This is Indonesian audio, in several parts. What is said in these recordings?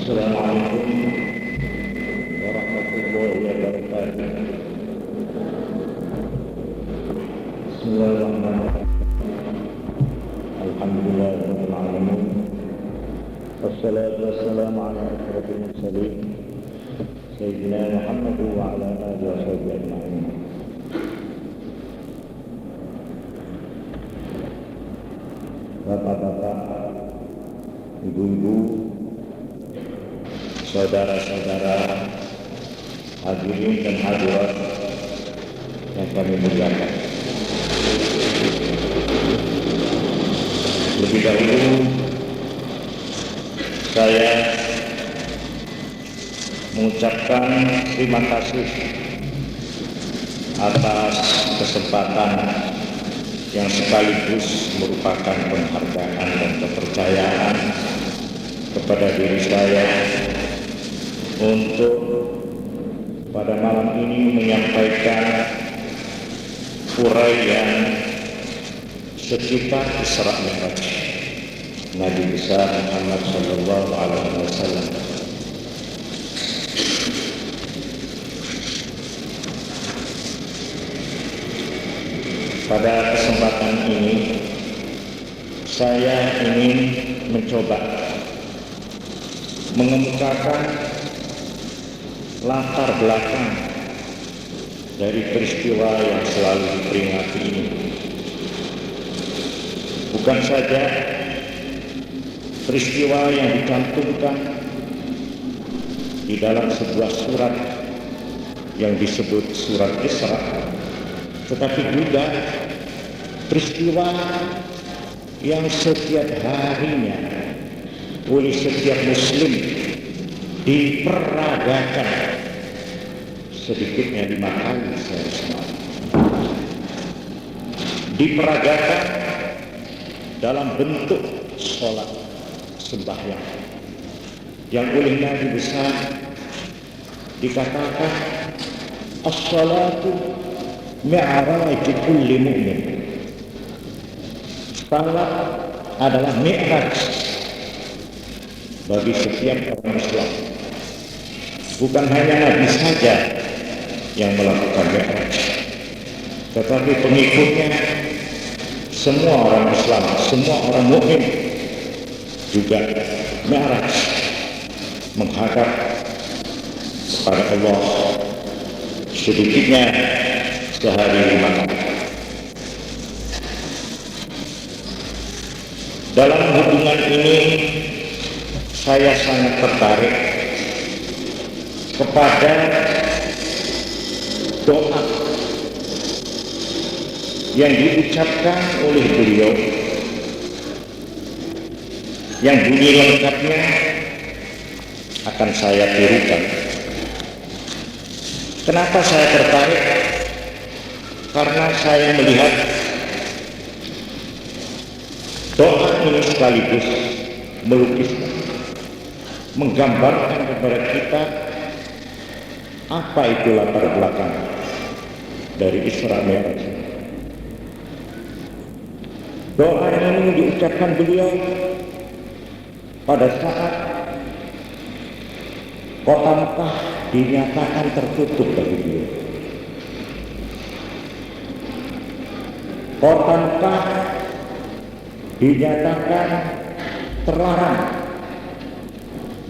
Assalamualaikum warahmatullahi wabarakatuh. Bismillahirrahmanirrahim. Alhamdulillahirabbil alamin. Wassalatu wassalamu ala asyrafil mursalin sayyidina Muhammad wa ala alihi washabihi ajma'in. Bapak-bapak, ibu-ibu, saudara-saudara, hadirin dan hadirat yang kami muliakan. Lebih dahulu saya mengucapkan terima kasih atas kesempatan yang sekaligus merupakan penghargaan dan kepercayaan kepada diri saya untuk pada malam ini menyampaikan uraian sekitar Isra Mi'raj Nabi besar Muhammad sallallahu alaihi wasallam. Pada kesempatan ini saya ingin mencoba mengemukakan latar belakang dari peristiwa yang selalu diperingati ini. Bukan saja peristiwa yang dicantumkan di dalam sebuah surat yang disebut surat Isra, tetapi juga peristiwa yang setiap harinya oleh setiap muslim diperagakan sedikitnya 5 kali sehari semalam. Diperagakan dalam bentuk sholat sembahyang yang oleh Nabi besar dikatakan as-salatu mi'raju kulli mu'min. Salat adalah mi'raj bagi setiap orang Islam. Bukan hanya Nabi saja yang melakukan mi'raj, tetapi pengikutnya, semua orang Islam, semua orang mukmin juga mi'raj, menghadap kepada Allah sedikitnya sehari 5 kali. Dalam hubungan ini saya sangat tertarik kepada doa yang diucapkan oleh beliau, yang bunyi lengkapnya akan saya tirukan. Kenapa saya tertarik? Karena saya melihat doa ini sekaligus melukiskan, menggambarkan kepada kita apa itu latar belakang dari Isra Mi'raj. Doa ini diucapkan beliau pada saat kota Mekah dinyatakan tertutup bagi beliau. Kota Mekah dinyatakan terlarang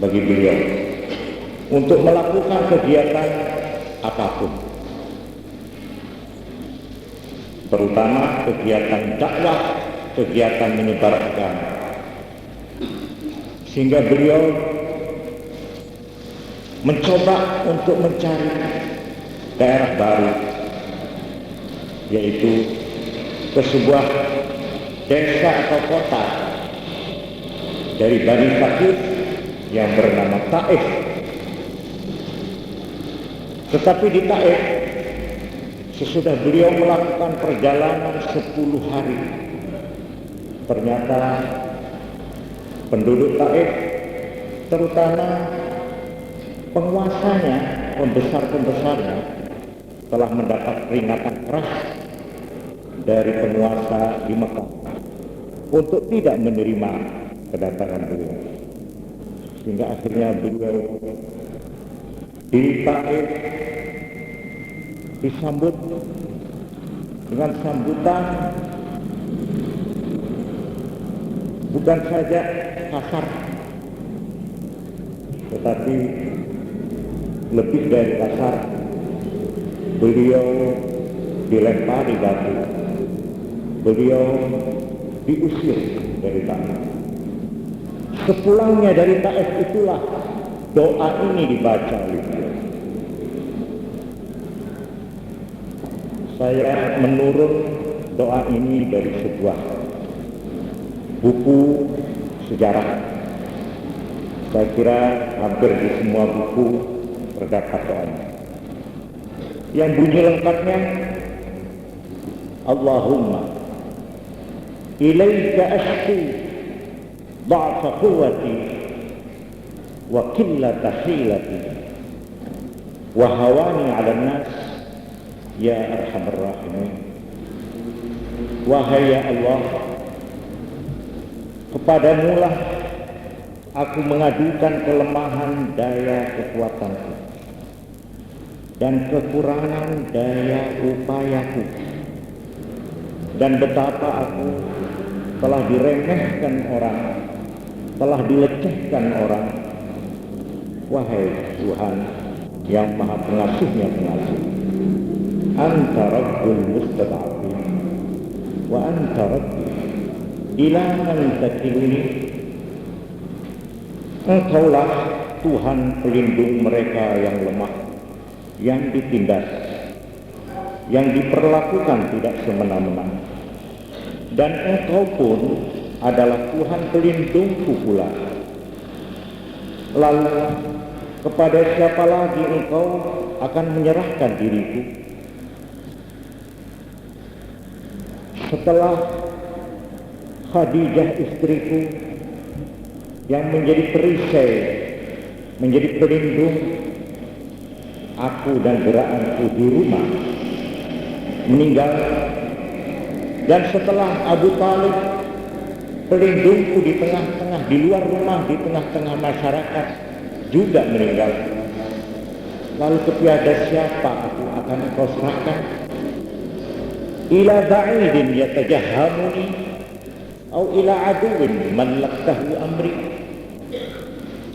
bagi beliau untuk melakukan kegiatan apapun, terutama kegiatan dakwah, kegiatan menyebar agama. Sehingga beliau mencoba untuk mencari daerah baru, yaitu ke sebuah desa atau kota dari Bani Thaqif yang bernama Taif. Tetapi di Taif, sesudah beliau melakukan perjalanan 10 hari, ternyata penduduk Taif, terutama penguasanya, pembesar-pembesarnya, telah mendapat peringatan keras dari penguasa di Mekah untuk tidak menerima kedatangan beliau. Sehingga akhirnya beliau di Taif disambut dengan sambutan bukan saja kasar, tetapi lebih dari kasar. Beliau dilempari batu, beliau diusir dari Taif. Sepulangnya dari Taif itulah doa ini dibaca oleh beliau. Saya menurun doa ini dari sebuah buku sejarah. Saya kira hampir di semua buku terdapat doanya. Yang bunyi lengkapnya, Allahumma ilaika ashku dha'fa quwwati wa qillata hilati wa hawani 'alan nas ya arhamar rahimin. Wahai ya Allah, kepadamu lah aku mengadukan kelemahan daya kekuatanku dan kekurangan daya upayaku, dan betapa aku telah diremehkan orang, telah dilecehkan orang. Wahai Tuhan yang maha pengasihnya pengasih, anta rabbul mustada'afin wa anta rabbi ila man takiluni. Engkaulah Tuhan pelindung mereka yang lemah, yang ditindas, yang diperlakukan tidak semena-mena, dan Engkau pun adalah Tuhan pelindungku pula. Lalu kepada siapa lagi Engkau akan menyerahkan diriku? Setelah Khadijah istriku yang menjadi perisai, menjadi pelindung aku dan gerakanku di rumah, meninggal, dan setelah Abu Talib pelindungku di tengah-tengah, di luar rumah, di tengah-tengah masyarakat, juga meninggal, lalu kepada siapa aku akan Engkau serahkan? Ila ba'idin yatajahamuni au ila aduwin man laktahu amri.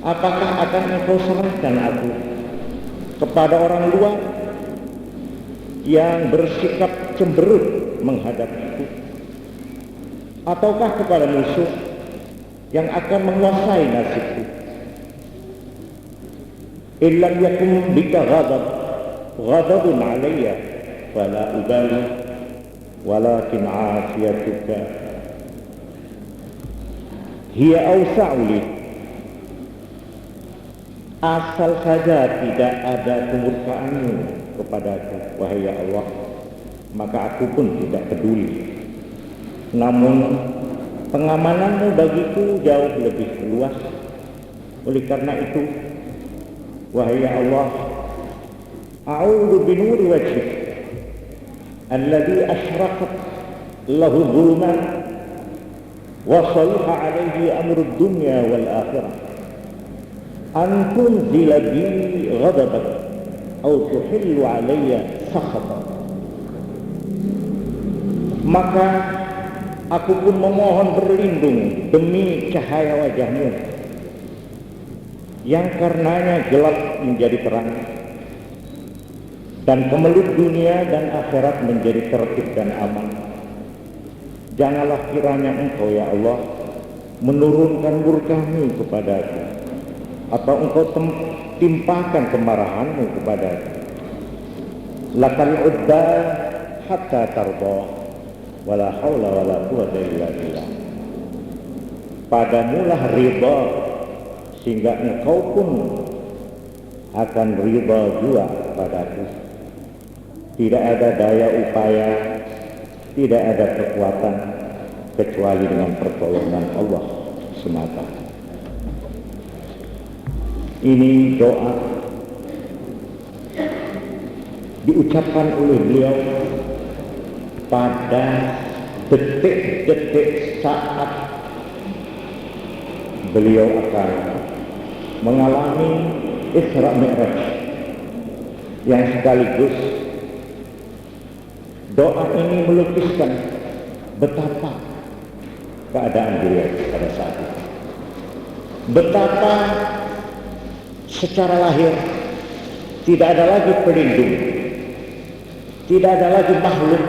Apakah akan Engkau serahkan aku kepada orang luar yang bersikap cemberut menghadapiku, ataukah kepada musuh yang akan menguasai nasibku? Illam yakun bika ghadabun alayya fala ubali walakin afiyatuka hiya awsa'u li. Asal saja tidak ada kemurkaanmu kepadaku, wahai ya Allah, maka aku pun tidak peduli. Namun pengamananmu bagiku jauh lebih luas. Oleh karena itu, wahai ya Allah, a'udzu binuri wajhik alladhi asyraqat lahu dhulumat wa salaha alaihi amrud dunya wal akhirah an tunzila bi ghadabak au tuhillu alayya sakhatak. Maka aku pun memohon berlindung demi cahaya wajahmu yang karenanya gelap menjadi terang, dan kemelut dunia dan akhirat menjadi tertib dan aman. Janganlah kiranya Engkau ya Allah menurunkan murka-Mu kepadaku, atau Engkau timpakan kemarahan-Mu kepadaku. Lakal udda hatta tarda wala haula wala quwwata illa billah. Padamulah ridha sehingga Engkau pun akan ridha juga padaku. Tidak ada daya upaya, tidak ada kekuatan kecuali dengan pertolongan Allah semata. Ini doa diucapkan oleh beliau pada detik-detik saat beliau akan mengalami Isra Mi'raj yang sekaligus doa ini melukiskan betapa keadaan beliau pada saat itu. Betapa secara lahir tidak ada lagi pelindung, tidak ada lagi makhluk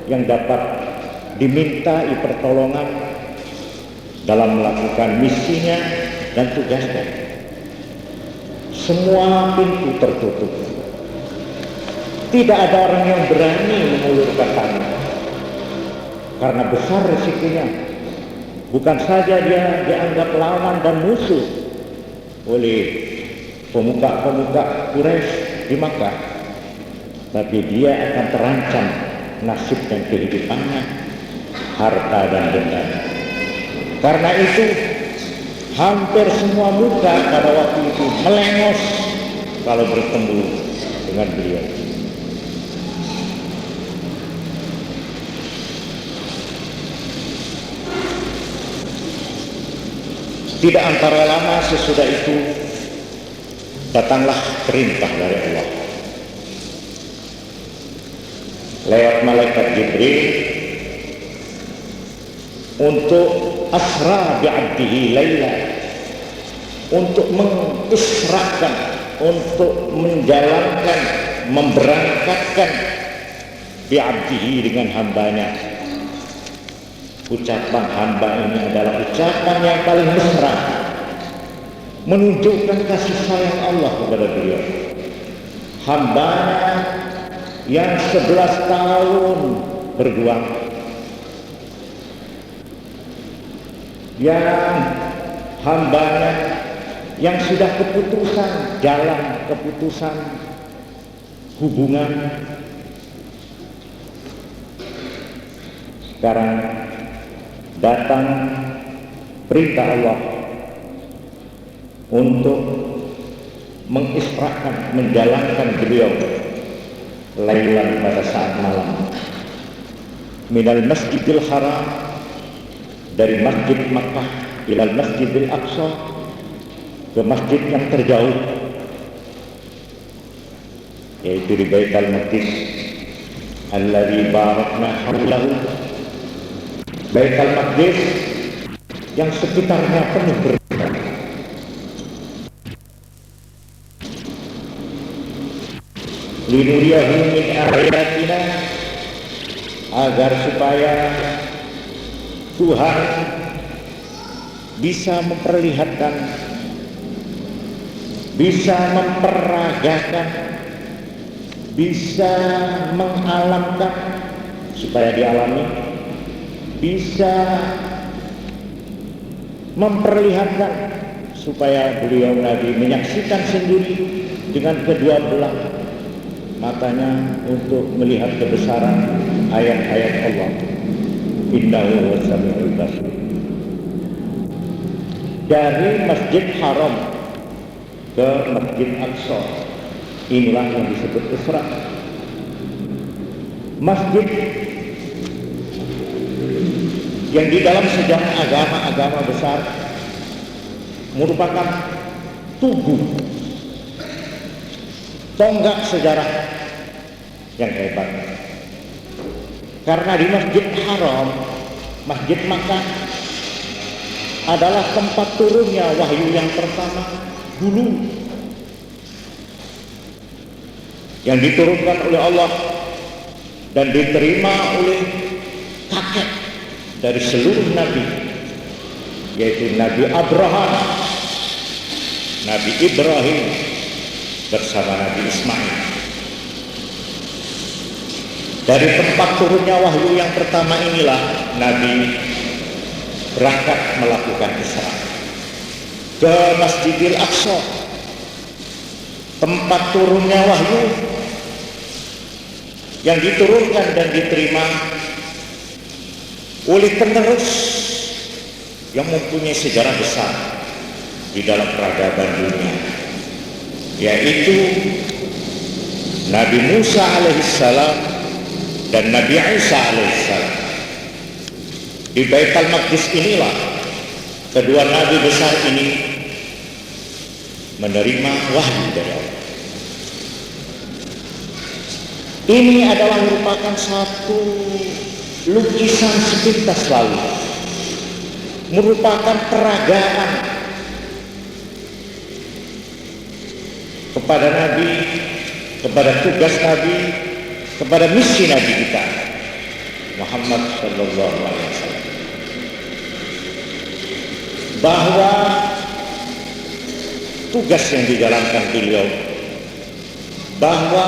yang dapat dimintai pertolongan dalam melakukan misinya dan tugasnya. Semua pintu tertutup. Tidak ada orang yang berani mengulurkan tangan karena besar resikonya. Bukan saja dia dianggap lawan dan musuh oleh pemuka-pemuka Quraisy di Makkah, tapi dia akan terancam nasib dan kehidupannya, harta dan benda. Karena itu hampir semua muka pada waktu itu melengos kalau bertemu dengan beliau. Tidak antara lama sesudah itu datanglah perintah dari Allah lewat malaikat Jibril untuk asra bi'abdihi laila, untuk mengisrakan, untuk menjalankan, memberangkatkan bi'abdihi dengan hambanya. Ucapan hamba ini adalah ucapan yang paling mesra, menunjukkan kasih sayang Allah kepada beliau. Hambanya yang 11 tahun berjuang, yang hambanya yang sudah keputusan jalan, keputusan hubungan, sekarang datang perintah Allah untuk mengisrakan, menjalankan beliau lailan pada saat malam minal masjidil haram, dari masjid Makkah ilal masjidil aqsa, ke masjid yang terjauh yaitu di Baitul Maqdis alladzi barakna haulahu, Baitul Maqdis yang sekitarnya penuh berkah. Linuriyahu min ayatina, agar supaya Tuhan bisa memperlihatkan, bisa memperagakan, bisa mengalamkan supaya dialami, bisa memperlihatkan supaya beliau Nabi menyaksikan sendiri dengan kedua belah matanya untuk melihat kebesaran ayat-ayat Allah. Innahu wasami'ul basir. Dari Masjid Haram ke Masjid Aqsa, inilah yang disebut Isra. Masjid yang di dalam sejarah agama-agama besar merupakan tugu, tonggak sejarah yang hebat. Karena di Masjid Haram, Masjid Makkah adalah tempat turunnya wahyu yang pertama dulu, yang diturunkan oleh Allah dan diterima oleh kakek dari seluruh nabi, yaitu Nabi Abraham, Nabi Ibrahim bersama Nabi Ismail. Dari tempat turunnya wahyu yang pertama inilah Nabi berangkat melakukan Isra ke Masjidil Aqsa, tempat turunnya wahyu yang diturunkan dan diterima oleh penerus yang mempunyai sejarah besar di dalam peradaban dunia, yaitu Nabi Musa alaihissalam dan Nabi Isa alaihissalam. Di Baitul Maqdis inilah kedua nabi besar ini menerima wahyu dari Allah. Ini adalah merupakan satu lukisan sepintas lalu, merupakan peragaan kepada Nabi, kepada tugas Nabi, kepada misi Nabi kita Muhammad sallallahu alaihi wasallam, bahwa tugas yang dijalankan beliau, bahwa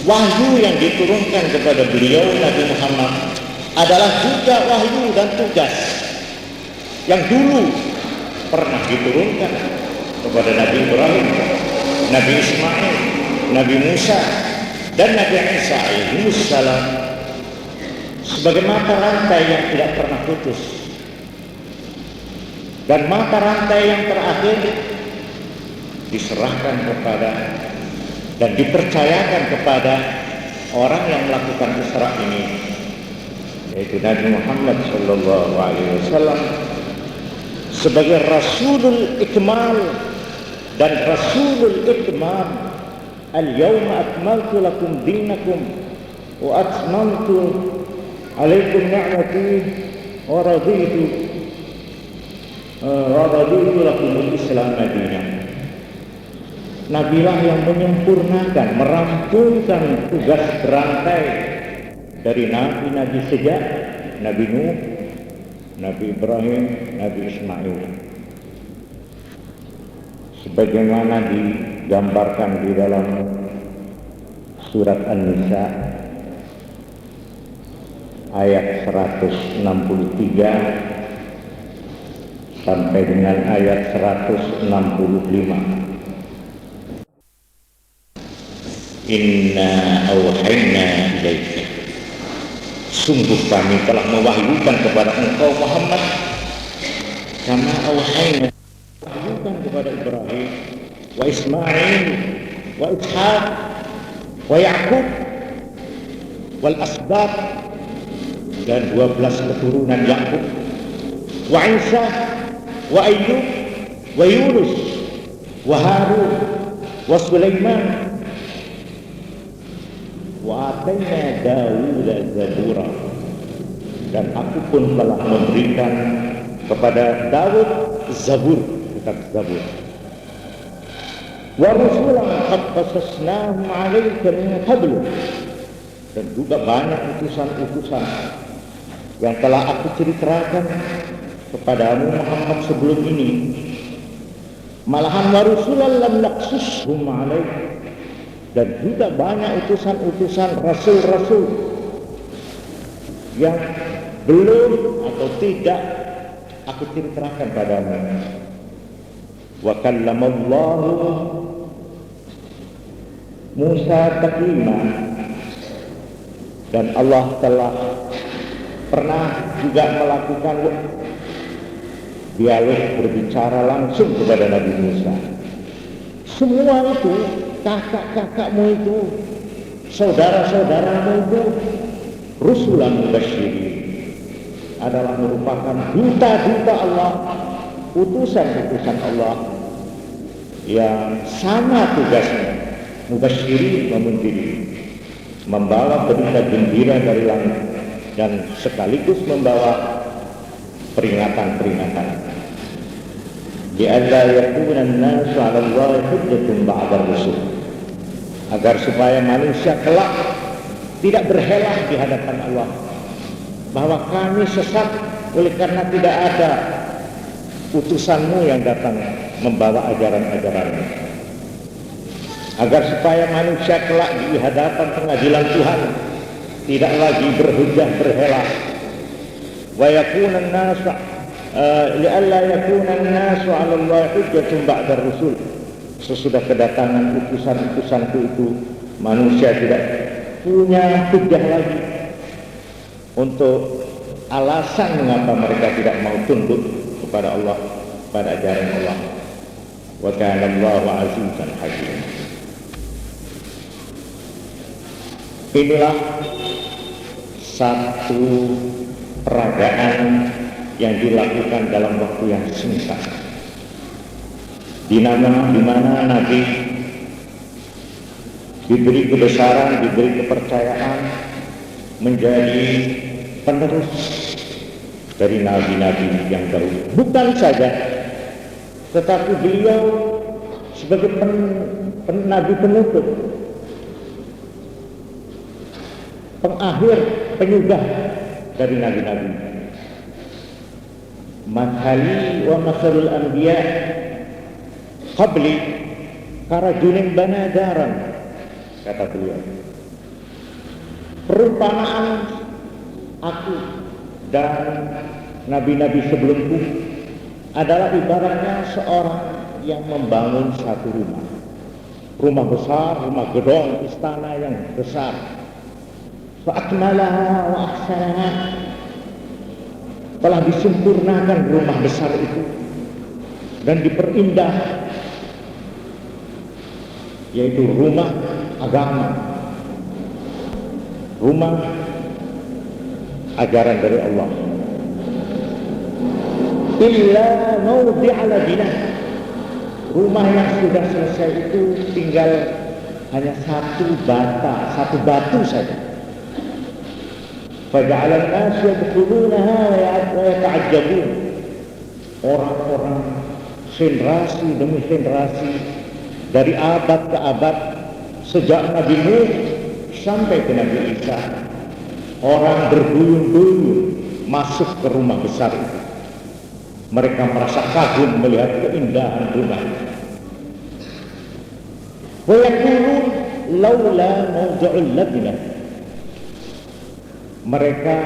wahyu yang diturunkan kepada beliau Nabi Muhammad adalah juga wahyu dan tugas yang dulu pernah diturunkan kepada Nabi Ibrahim, Nabi Ismail, Nabi Musa, dan Nabi Isa alaihissalam, sebagai mata rantai yang tidak pernah putus. Dan mata rantai yang terakhir diserahkan kepada dan dipercayakan kepada orang yang melakukan Isra ini, yaitu Nabi Muhammad sallallahu alaihi wasallam, sebagai Rasulul Ikmal dan Rasulul Itmam. Al-yawma akmaltu lakum dinakum wa atmamtu alaikum ni'mati wa raditu lakum al-Islam madinah. Nabilah yang menyempurnakan, merampungkan tugas berantai dari nabi-nabi sejak Nabi Nuh, Nabi Ibrahim, Nabi Ismail, sebagaimana digambarkan di dalam surat An-Nisa ayat 163 sampai dengan ayat 165. Inna awhayna ilaika, sungguh kami telah mewahyukan kepada engkau Muhammad, kama awhayna, wahyukan kepada Ibrahim wa Ismail wa Ishaq wa Ya'qub wal asbab, dan 12 keturunan Ya'qub, wa Isa wa Ayyub wa Yunus wa Harun wa Sulaiman wa atayna Dawud zabura, dan aku pun telah memberikan kepada Daud Zabur, kitab Zabur. Wa rusulan qad qasasnahum 'alaika min qablu, dan juga banyak utusan-utusan yang telah aku ceritakan kepadamu Muhammad sebelum ini. Malahan wa rusulan lam naqsushum 'alaika, dan juga banyak utusan-utusan rasul-rasul yang belum atau tidak aku ceritakan padamu. Wa kallamallahu Musa taklima, dan Allah telah pernah juga melakukan dialog, berbicara langsung kepada Nabi Musa. Semua itu, kakak-kakakmu itu, saudara-saudaramu itu, rusulan mubasyirin, adalah merupakan duta-duta Allah, utusan-utusan Allah yang sama tugasnya, mubasyirin, memberi, membawa berita gembira dari langit dan sekaligus membawa peringatan-peringatan. Bi'alla yakuna an-nasu 'ala Allahi hujjatun ba'da rusul, agar supaya manusia kelak tidak berhelah di hadapan Allah bahwa kami sesat oleh karena tidak ada utusanmu yang datang membawa ajaran-ajaranmu, agar supaya manusia kelak di hadapan pengadilan Tuhan tidak lagi berhujjah berhelah. Wa yakuna an-nasu li'alla yakuna an-nasu 'ala Allahi hujjatun ba'da rusul, sesudah kedatangan utusan-utusanku itu manusia tidak punya hujjah lagi untuk alasan mengapa mereka tidak mau tunduk kepada Allah, pada ajaran Allah. Wa kana Allahu 'azizan hakim. Inilah satu peragaan yang dilakukan dalam waktu yang singkat, di mana Nabi diberi kebesaran, diberi kepercayaan menjadi penerus dari nabi-nabi yang dahulu. Bukan saja, tetapi beliau sebagai nabi penutup, pengakhir, penyudah dari nabi-nabi. Mathali wa mathalul anbiya qabli karajulin banadaran, kata beliau. Perumpamaan aku dan nabi-nabi sebelumku adalah ibaratnya seorang yang membangun satu rumah besar, rumah gedung, istana yang besar. Fa'akmalaha wa ahsanaha, telah disempurnakan rumah besar itu dan diperindah, yaitu rumah agama, rumah ajaran dari Allah. Illa mawdi'al binah, rumah yang sudah selesai itu tinggal hanya satu batu saja. Faja'ala an-nas yadkhulunaha wa yata'ajjabun, orang-orang generasi demi generasi dari abad ke abad, sejak Nabi Nuh sampai ke Nabi Isa, orang berduyun-duyun masuk ke rumah besar itu. Mereka merasa kagum melihat keindahan rumah itu. Wa yaqulun laula mawdi'ul labnah, mereka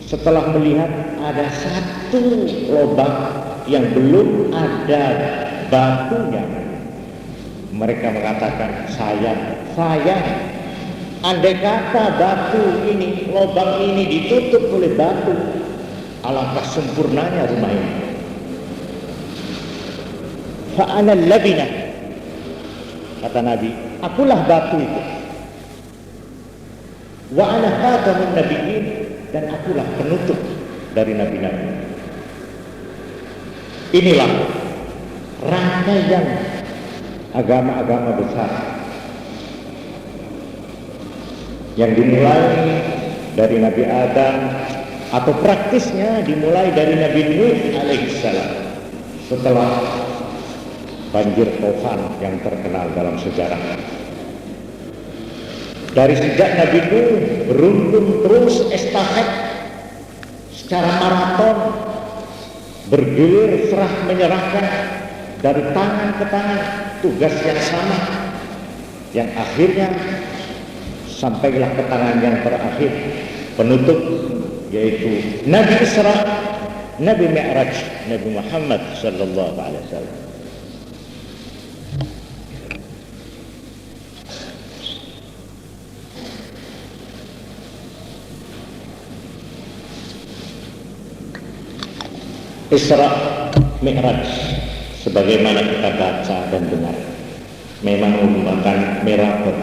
setelah melihat ada satu lubang yang belum ada batunya, mereka mengatakan, sayang, andai kata batu ini, lubang ini ditutup oleh batu, alangkah sempurnanya rumah ini. Fa'ana labinah, kata Nabi, akulah batu itu. Wa ana khatamun nabiyyin, dan akulah penutup dari nabi-nabi. Inilah rangkaian agama-agama besar yang dimulai dari Nabi Adam, atau praktisnya dimulai dari Nabi Nuh alaihissalam setelah banjir tufan yang terkenal dalam sejarah. Dari sejak Nabi Nuh beruntun terus estafet secara maraton, bergilir serah menyerahkan dari tangan ke tangan tugas yang sama, yang akhirnya sampailah ke tangan yang terakhir, penutup, yaitu Nabi Isra, Nabi Mi'raj, Nabi Muhammad sallallahu alaihi wasallam. Isra Mi'raj, sebagaimana kita baca dan dengar, memang merupakan miracle.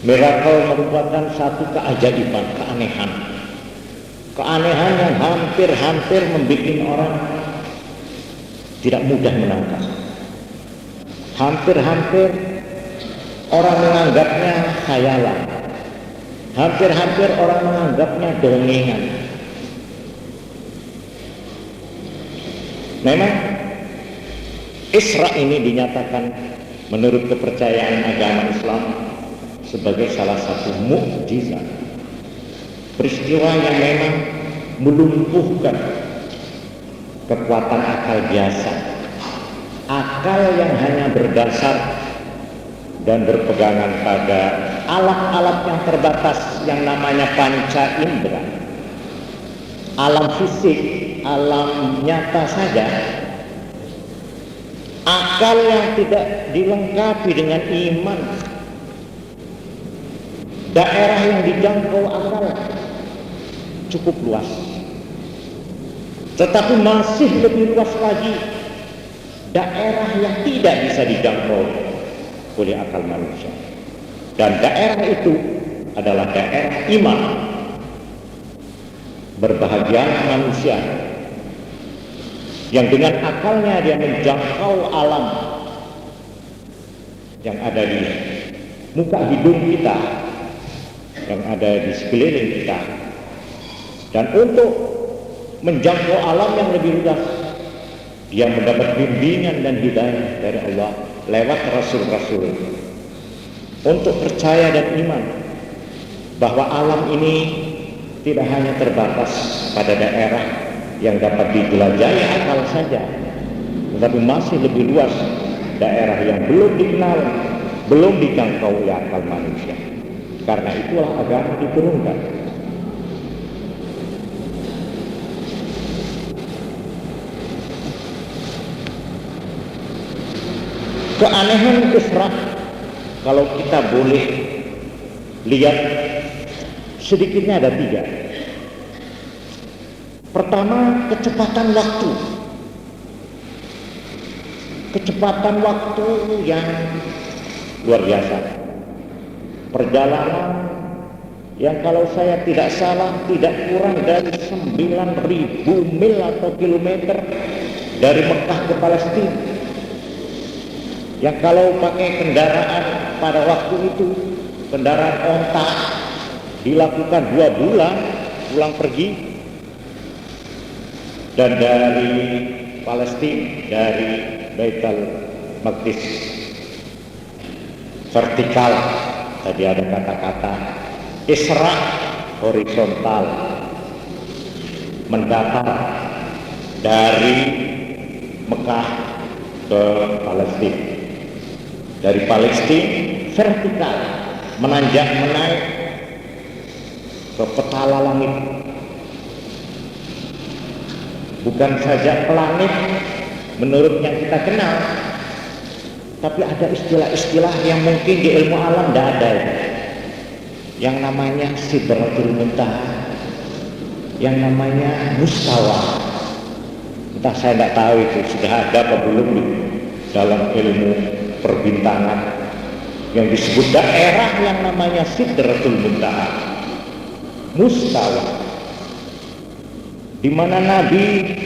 Miracle merupakan satu keajaiban, keanehan yang hampir-hampir membuat orang tidak mudah menangkap. Hampir-hampir orang menganggapnya khayalan, hampir-hampir orang menganggapnya dongengan. Memang Isra ini dinyatakan menurut kepercayaan agama Islam sebagai salah satu mukjizat, peristiwa yang memang melumpuhkan kekuatan akal biasa, akal yang hanya berdasar dan berpegangan pada alat-alat yang terbatas yang namanya panca indera, alam fisik, alam nyata saja. Akal yang tidak dilengkapi dengan iman, daerah yang dijangkau akal cukup luas, tetapi masih lebih luas lagi daerah yang tidak bisa dijangkau oleh akal manusia, dan daerah itu adalah daerah iman. Berbahagialah manusia yang dengan akalnya dia menjangkau alam yang ada di muka hidung kita, yang ada di sekeliling kita. Dan untuk menjangkau alam yang lebih luas, dia mendapat bimbingan dan hidayah dari Allah lewat rasul-rasul untuk percaya dan iman bahwa alam ini tidak hanya terbatas pada daerah yang dapat dijelajahi akal saja, tetapi masih lebih luas daerah yang belum dikenal, belum dijangkau oleh akal manusia. Karena itulah agama diturunkan. Keanehan Isra, kalau kita boleh lihat, sedikitnya ada 3. Pertama, kecepatan waktu. Kecepatan waktu yang luar biasa. Perjalanan yang kalau saya tidak salah tidak kurang dari 9.000 mil atau kilometer dari Mekah ke Palestina. Yang kalau pakai kendaraan pada waktu itu, kendaraan onta, dilakukan 2 bulan pulang pergi. Dan dari Palestina, dari Baitul Maqdis vertikal, tadi ada kata-kata Isra horizontal, mendatar dari Mekah ke Palestina, dari Palestina vertikal, menanjak menaik ke petala langit. Bukan saja planet menurut yang kita kenal, tapi ada istilah-istilah yang mungkin di ilmu alam tidak ada, yang namanya Sidratul Muntaha, yang namanya Mustawa. Entah, saya tidak tahu itu sudah ada apa belum di dalam ilmu perbintangan, yang disebut daerah yang namanya Sidratul Muntaha, Mustawa, di mana Nabi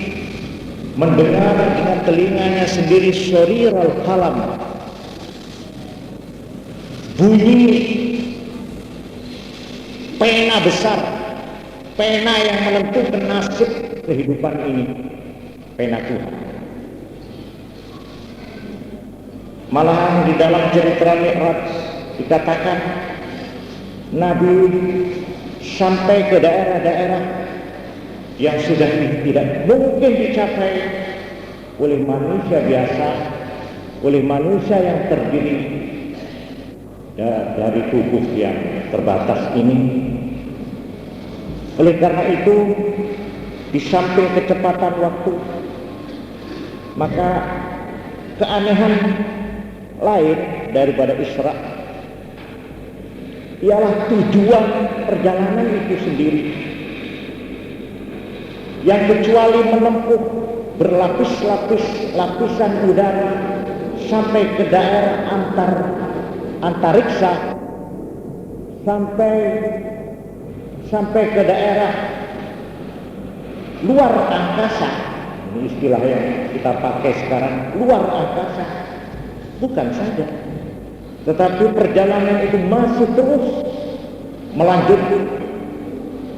mendengar dengan telinganya sendiri syariral kalam, bunyi pena besar, pena yang menentukan nasib kehidupan ini, pena Tuhan. Malahan di dalam cerita Mi'raj dikatakan Nabi sampai ke daerah-daerah yang sudah tidak mungkin dicapai oleh manusia biasa, oleh manusia yang terdiri dari tubuh yang terbatas ini. Oleh karena itu, di samping kecepatan waktu, maka keanehan lain daripada Isra ialah tujuan perjalanan itu sendiri, yang kecuali menempuh berlapis-lapis lapisan udara sampai ke daerah antariksa, sampai ke daerah luar angkasa. Ini istilah yang kita pakai sekarang, luar angkasa. Bukan saja, tetapi perjalanan itu masih terus melanjut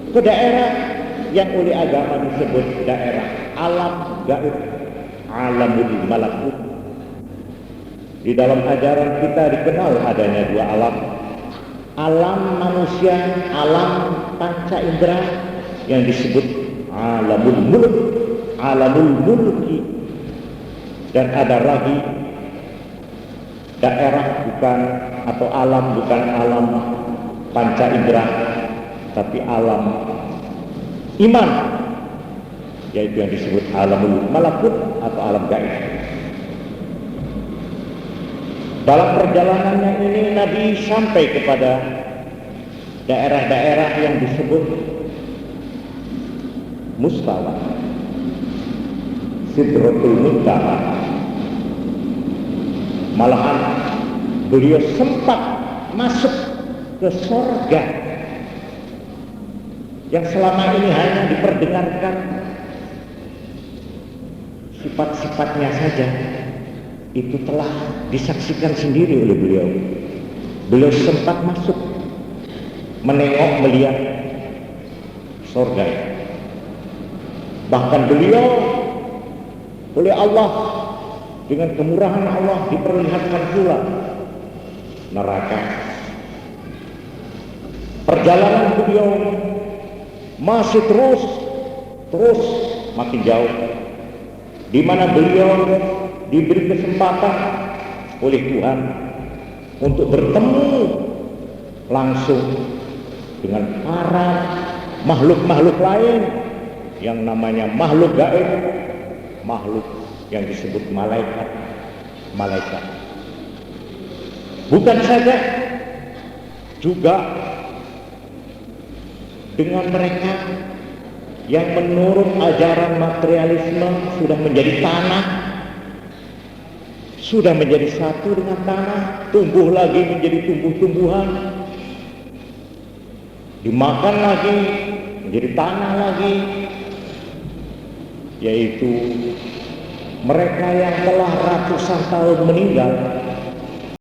ke daerah yang oleh agama disebut daerah alam gaib, alamul malakut. Di dalam ajaran kita dikenal adanya 2 alam, alam manusia, alam panca indera yang disebut alamul mulk, alamul mulki, dan ada lagi daerah bukan, atau alam bukan alam panca indera, tapi alam iman, yaitu yang disebut alamul malakut atau alam gaib. Dalam perjalanannya ini Nabi sampai kepada daerah-daerah yang disebut Mustawa, Sidratul Muntaha. Malahan beliau sempat masuk ke surga yang selama ini hanya diperdengarkan si sifat-sifatnya saja itu telah disaksikan sendiri oleh beliau. Beliau sempat masuk menengok melihat surga. Bahkan beliau oleh Allah dengan kemurahan Allah diperlihatkan pula neraka. Perjalanan beliau masih terus makin jauh, di mana beliau diberi kesempatan oleh Tuhan untuk bertemu langsung dengan para makhluk-makhluk lain yang namanya makhluk gaib, makhluk yang disebut malaikat. Bukan saja, juga dengan mereka yang menurut ajaran materialisme sudah menjadi tanah, sudah menjadi satu dengan tanah, tumbuh lagi menjadi tumbuh-tumbuhan, dimakan lagi menjadi tanah lagi, yaitu mereka yang telah ratusan tahun meninggal